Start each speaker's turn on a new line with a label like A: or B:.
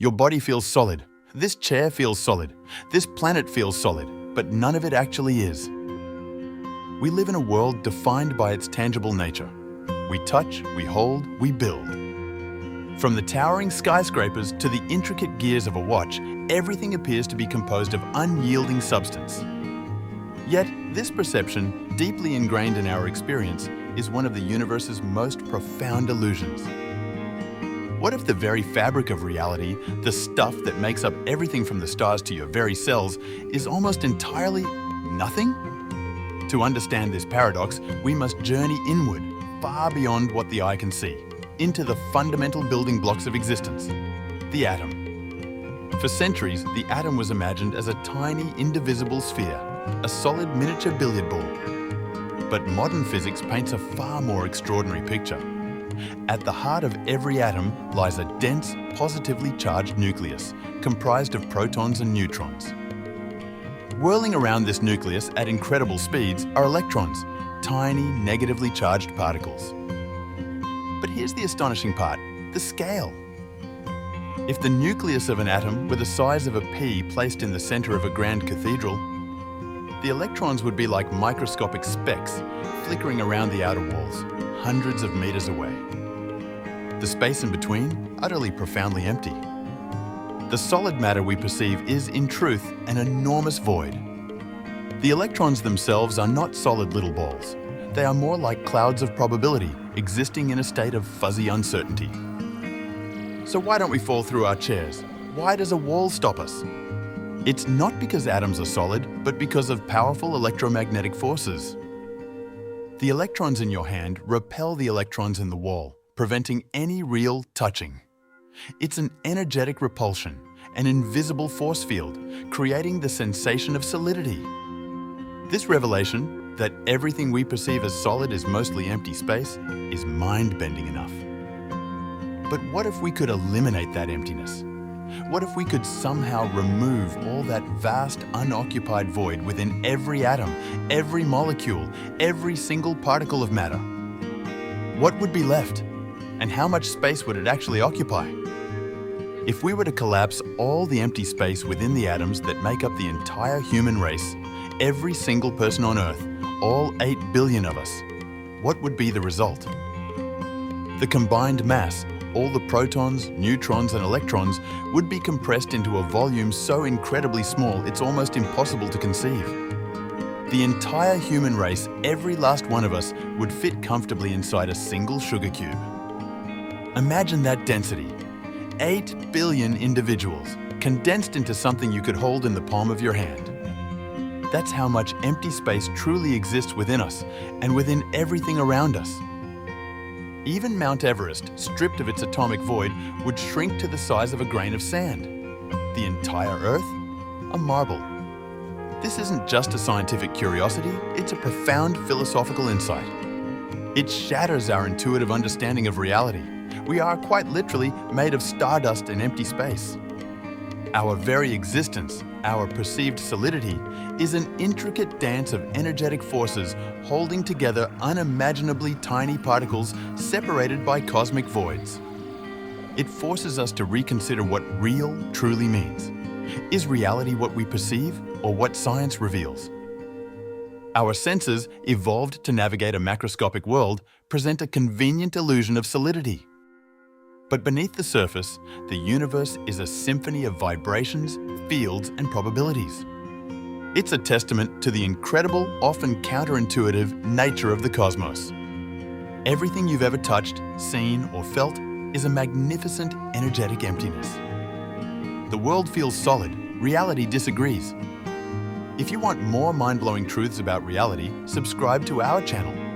A: Your body feels solid. This chair feels solid. This planet feels solid, but none of it actually is. We live in a world defined by its tangible nature. We touch, we hold, we build. From the towering skyscrapers to the intricate gears of a watch, everything appears to be composed of unyielding substance. Yet, this perception, deeply ingrained in our experience, is one of the universe's most profound illusions. What if the very fabric of reality, the stuff that makes up everything from the stars to your very cells, is almost entirely nothing? To understand this paradox, we must journey inward, far beyond what the eye can see, into the fundamental building blocks of existence, the atom. For centuries, the atom was imagined as a tiny, indivisible sphere, a solid miniature billiard ball. But modern physics paints a far more extraordinary picture. At the heart of every atom lies a dense, positively charged nucleus, comprised of protons and neutrons. Whirling around this nucleus at incredible speeds are electrons, tiny, negatively charged particles. But here's the astonishing part, the scale. If the nucleus of an atom were the size of a pea placed in the center of a grand cathedral, the electrons would be like microscopic specks flickering around the outer walls, hundreds of meters away. The space in between, utterly profoundly empty. The solid matter we perceive is, in truth, an enormous void. The electrons themselves are not solid little balls. They are more like clouds of probability, existing in a state of fuzzy uncertainty. So why don't we fall through our chairs? Why does a wall stop us? It's not because atoms are solid, but because of powerful electromagnetic forces. The electrons in your hand repel the electrons in the wall, preventing any real touching. It's an energetic repulsion, an invisible force field, creating the sensation of solidity. This revelation, that everything we perceive as solid is mostly empty space, is mind-bending enough. But what if we could eliminate that emptiness? What if we could somehow remove all that vast unoccupied void within every atom, every molecule, every single particle of matter? What would be left? And how much space would it actually occupy? If we were to collapse all the empty space within the atoms that make up the entire human race, every single person on Earth, all 8 billion of us, what would be the result? The combined mass, all the protons, neutrons and electrons, would be compressed into a volume so incredibly small it's almost impossible to conceive. The entire human race, every last one of us, would fit comfortably inside a single sugar cube. Imagine that density. 8 billion individuals, condensed into something you could hold in the palm of your hand. That's how much empty space truly exists within us and within everything around us. Even Mount Everest, stripped of its atomic void, would shrink to the size of a grain of sand. The entire Earth? A marble. This isn't just a scientific curiosity, it's a profound philosophical insight. It shatters our intuitive understanding of reality. We are quite literally made of stardust and empty space. Our very existence, our perceived solidity, is an intricate dance of energetic forces holding together unimaginably tiny particles separated by cosmic voids. It forces us to reconsider what real truly means. Is reality what we perceive or what science reveals? Our senses, evolved to navigate a macroscopic world, present a convenient illusion of solidity. But beneath the surface, the universe is a symphony of vibrations, fields, and probabilities. It's a testament to the incredible, often counterintuitive nature of the cosmos. Everything you've ever touched, seen, or felt is a magnificent, energetic emptiness. The world feels solid, reality disagrees. If you want more mind-blowing truths about reality, subscribe to our channel.